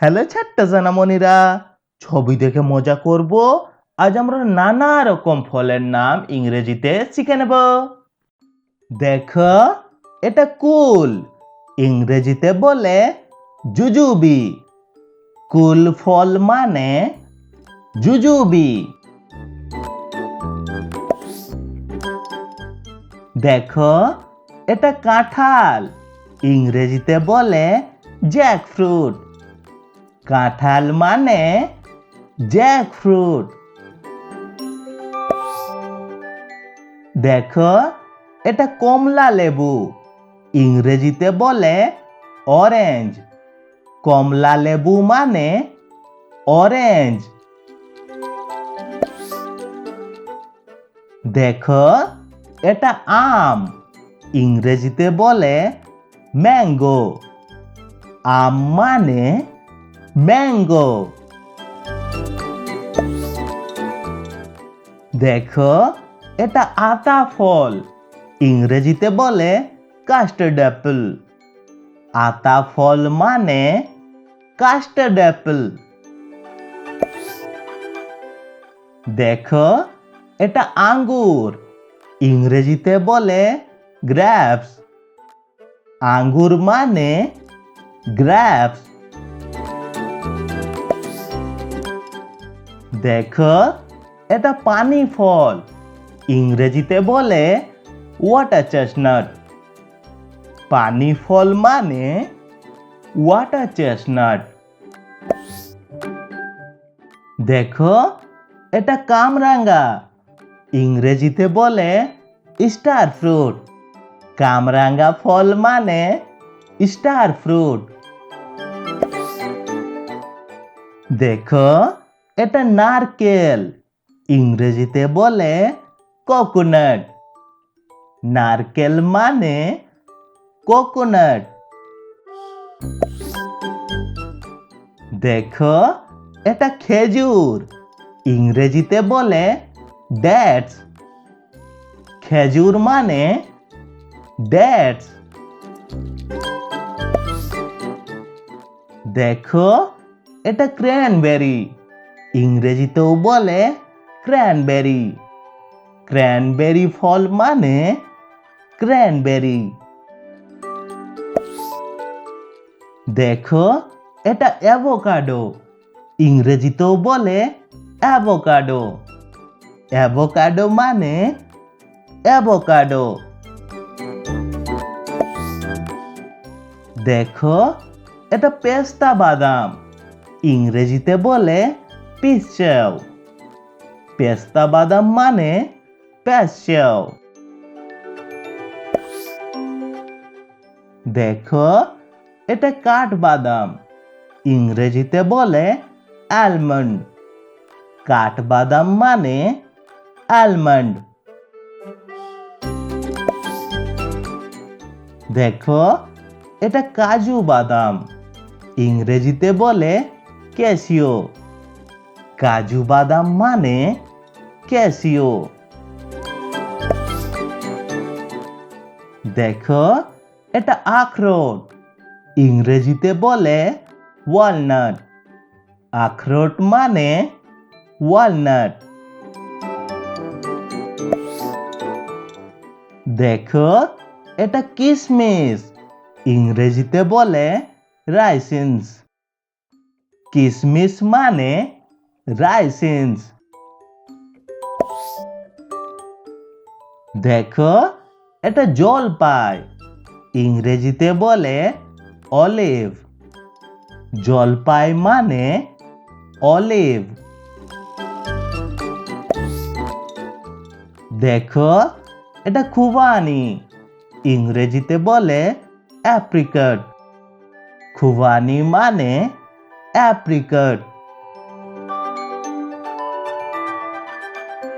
Hello ছোট্ট সোনামণিরা, ছবি দেখে মজা করব। আজ আমরা নানা রকম ফলের নাম ইংরেজিতে শিখে নেব। দেখো, এটা কুল, ইংরেজিতে বলে জুজুবি। কুল ফল মানে জুজুবি। দেখো, এটা কাঁঠাল, ইংরেজিতে বলে জ্যাকফ্রুট। কাঁঠাল মানে জ্যাকফ্রুট। দেখো, এটা কমলা লেবু, ইংরেজিতে বলে অরেঞ্জ। কমলা লেবু মানে অরেঞ্জ। দেখো, এটা আম, ইংরেজিতে বলে ম্যাঙ্গো। আম মানে ম্যাঙ্গো। দেখো, এটা আতা ফল, ইংরেজিতে বলে কাস্টার্ড অ্যাপেল। আতা ফল মানে কাস্টার্ড অ্যাপেল। দেখো, এটা আঙ্গুর, ইংরেজিতে বলে গ্রেপস। আঙ্গুর মানে গ্রেপস। দেখো, এটা পানি ফল, ইংরেজিতে বলে ওয়াটার চেস্টনাট। পানি ফল মানে ওয়াটার চেস্টনাট। দেখো, এটা কামরাঙ্গা, ইংরেজিতে বলে স্টার ফ্রুট। কামরাঙ্গা ফল মানে স্টার ফ্রুট। দেখো, এটা নারকেল, ইংরেজিতে বলে কোকোনাট। নারকেল মানে কোকোনাট। দেখো, এটা খেজুর, ইংরেজিতে বলে ডেটস। খেজুর মানে ডেটস। দেখো, এটা ক্র্যানবেরি, ইংরেজিতেও বলে ক্র্যানবেরি। ক্র্যানবেরি ফল মানে ক্র্যানবেরি। দেখো, এটা অ্যাভোকাডো, ইংরেজিতেও বলে অ্যাভোকাডো। অ্যাভোকাডো মানে অ্যাভোকাডো। দেখো, এটা পেস্তা বাদাম, ইংরেজিতে বলে পিস্তাও। পেস্তা বাদাম মানে পিস্তাও। দেখো, এটা কাঠবাদাম, ইংরেজিতে বলে আলমন্ড। কাঠবাদাম মানে আলমন্ড। দেখো, এটা কাজু বাদাম, ইংরেজিতে বলে ক্যাসিও। কাজু বাদাম মানে ক্যাসিও। দেখো, এটা আখরোট, ইংরেজিতে বলে ওয়ালনাট। আখরোট মানে ওয়ালনাট। দেখো, এটা কিশমিশ, ইংরেজিতে বলে রাইসিনস। কিশমিশ মানে রাইসিনস। দেখো, এটা জলপাই, ইংরেজিতে বলে অলিভ। জলপাই মানে অলিভ। দেখো, এটা খুবানি, ইংরেজিতে বলে অ্যাপ্রিকট। খুবানি মানে অ্যাপ্রিকট।